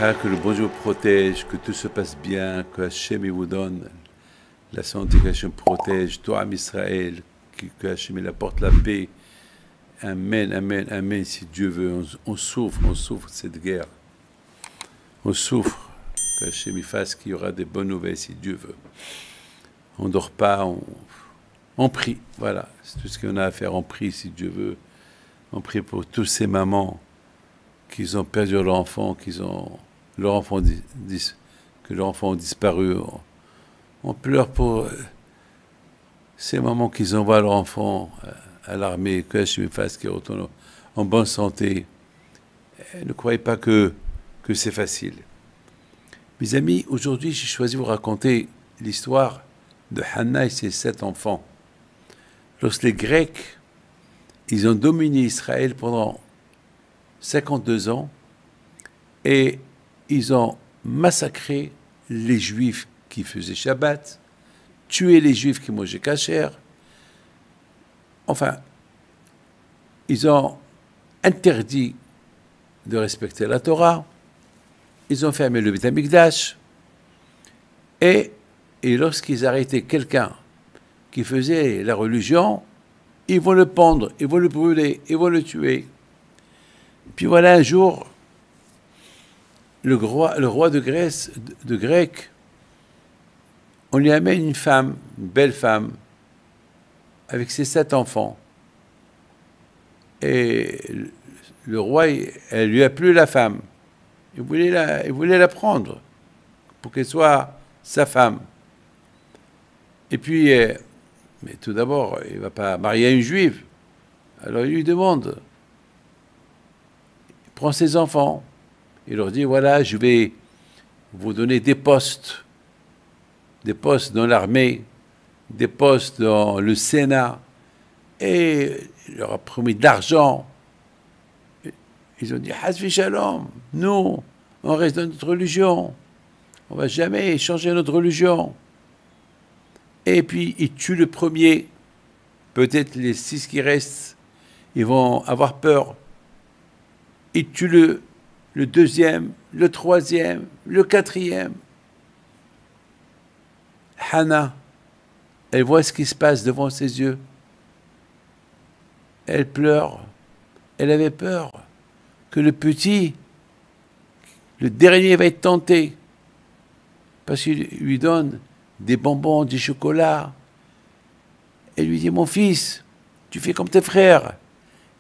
Que le bon Dieu vous protège, que tout se passe bien, que Hachem vous donne la santé, que Hachem protège tout Am Israël, que Hachem il apporte la paix. Amen, amen, amen, si Dieu veut. On souffre de cette guerre. On souffre. Que Hachem il fasse qu'il y aura des bonnes nouvelles, si Dieu veut. On ne dort pas, on prie. Voilà, c'est tout ce qu'on a à faire. On prie, si Dieu veut. On prie pour tous ces mamans qui ont perdu leur enfant, que leur enfant a disparu. On pleure pour ces mamans qui envoient leur enfant à l'armée, que Hachem fasse qu'ils retournent en bonne santé. Et ne croyez pas que c'est facile. Mes amis, aujourd'hui, j'ai choisi de vous raconter l'histoire de Hannah et ses 7 enfants. Lorsque les Grecs, ils ont dominé Israël pendant 52 ans et ils ont massacré les Juifs qui faisaient Shabbat, tué les Juifs qui mangeaient kasher. Enfin, ils ont interdit de respecter la Torah. Ils ont fermé le Beth Amikdash. Et lorsqu'ils arrêtaient quelqu'un qui faisait la religion, ils vont le pendre, ils vont le brûler, ils vont le tuer. Puis voilà, un jour, le roi de Grèce, de Grec, on lui amène une femme, une belle femme, avec ses 7 enfants. Et le roi, elle lui a plu la femme. Il voulait la prendre pour qu'elle soit sa femme. Et puis, mais tout d'abord, il ne va pas marier une juive. Alors il lui demande, il prend ses enfants, il leur dit, voilà, je vais vous donner des postes dans l'armée, des postes dans le Sénat, et il leur a promis de l'argent. Ils ont dit, Hasvi Shalom, nous, on reste dans notre religion, on ne va jamais changer notre religion. Et puis, ils tuent le premier, peut-être les 6 qui restent, ils vont avoir peur. Ils tuent le deuxième, le troisième, le quatrième. Hannah, elle voit ce qui se passe devant ses yeux. Elle pleure. Elle avait peur que le petit, le dernier, va être tenté. Parce qu'il lui donne des bonbons, du chocolat. Elle lui dit, mon fils, tu fais comme tes frères.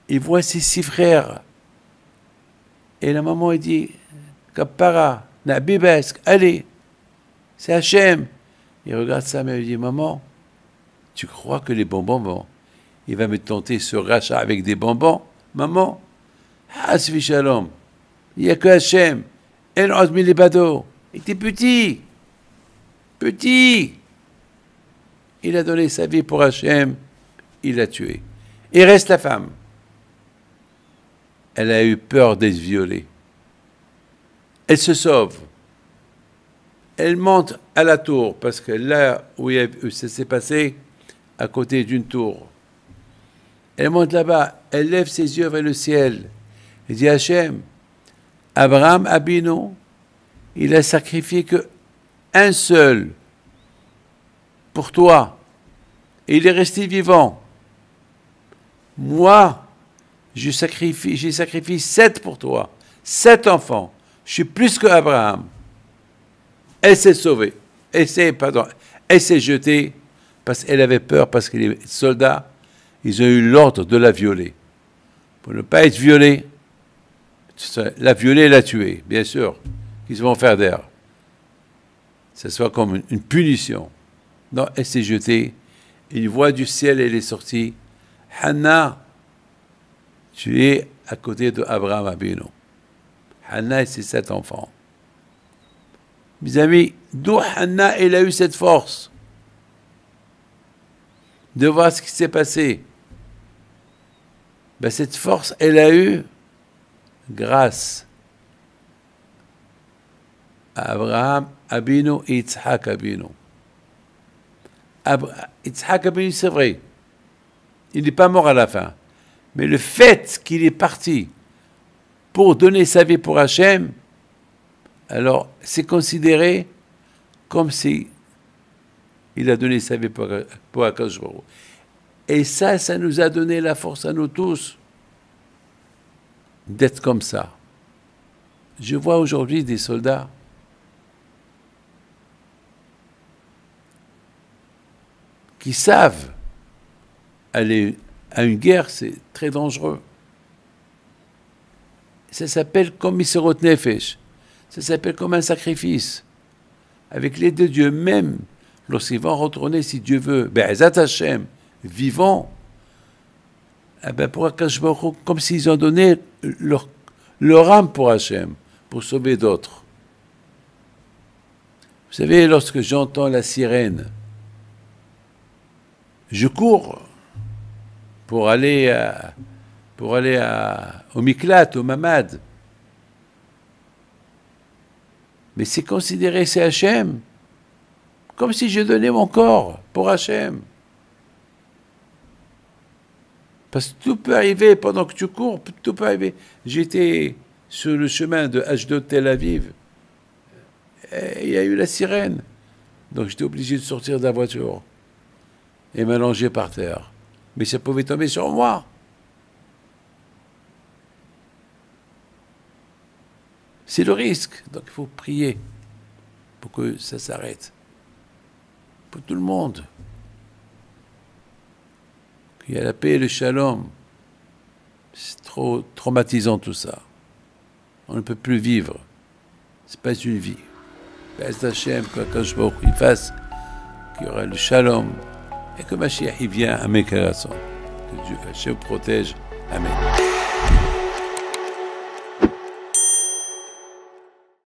Il voit ses 6 frères. Et la maman, elle dit, Kapara, Nabibesk, allez, c'est Hachem. Il regarde sa mère et lui dit, maman, tu crois que les bonbons, il va me tenter ce rachat avec des bonbons? Maman, Hasvi Shalom, il n'y a que Hachem. El Ozmi Lebado. Il était petit. Il a donné sa vie pour Hachem, il l'a tué. Il reste la femme. Elle a eu peur d'être violée. Elle se sauve. Elle monte à la tour, parce que là où ça s'est passé, à côté d'une tour. Elle monte là-bas, elle lève ses yeux vers le ciel. Elle dit, Hachem, Abraham Abinu, il a sacrifié qu'un seul pour toi. Et il est resté vivant. Moi, j'ai sacrifié 7 pour toi. 7 enfants. Je suis plus que Abraham. Elle s'est sauvée. Elle s'est jetée parce qu'elle avait peur, parce que les soldats, ils ont eu l'ordre de la violer. Pour ne pas être violée, la violer et la tuer, bien sûr. Qu'ils vont faire d'air. Ce soit comme une punition. Non, elle s'est jetée. Une voix du ciel, elle est sortie. Hannah, tu es à côté d'Abraham Abinu. Hannah et ses 7 enfants. Mes amis, d'où Hannah, elle a eu cette force de voir ce qui s'est passé. Ben, cette force, elle a eu grâce à Abraham Abinu et Yitzhak Abinu. Yitzhak Abinu, c'est vrai, il n'est pas mort à la fin. Mais le fait qu'il est parti pour donner sa vie pour Hachem, Alors, c'est considéré comme si il a donné sa vie pour Akadosh Baruch Hu. Et ça nous a donné la force à nous tous d'être comme ça. Je vois aujourd'hui des soldats qui savent aller à une guerre, c'est très dangereux. Ça s'appelle comme Misérot Nefesh. Ça s'appelle comme un sacrifice. Avec l'aide de Dieu, même lorsqu'ils vont retourner, si Dieu veut, Be'ezat Hashem, vivants, eh ben pour Akadosh Baruch Hu, comme s'ils ont donné leur âme pour Hashem, pour sauver d'autres. Vous savez, lorsque j'entends la sirène, je cours pour aller au Miklat, au Mamad. Mais c'est considéré, c'est Hachem, comme si je donnais mon corps pour Hachem. Parce que tout peut arriver pendant que tu cours, tout peut arriver. J'étais sur le chemin de Ashdod Tel Aviv, et il y a eu la sirène. Donc j'étais obligé de sortir de la voiture et m'allonger par terre. Mais ça pouvait tomber sur moi. C'est le risque. Donc il faut prier pour que ça s'arrête. Pour tout le monde. Qu'il y ait la paix et le shalom. C'est trop traumatisant tout ça. On ne peut plus vivre. Ce n'est pas une vie. Béz Hashem, qu'Akadosh Baruch Hu fasse, qu'il y aura le shalom et que Mashiach il vient. Amen. Que Dieu Hashem protège. Amen.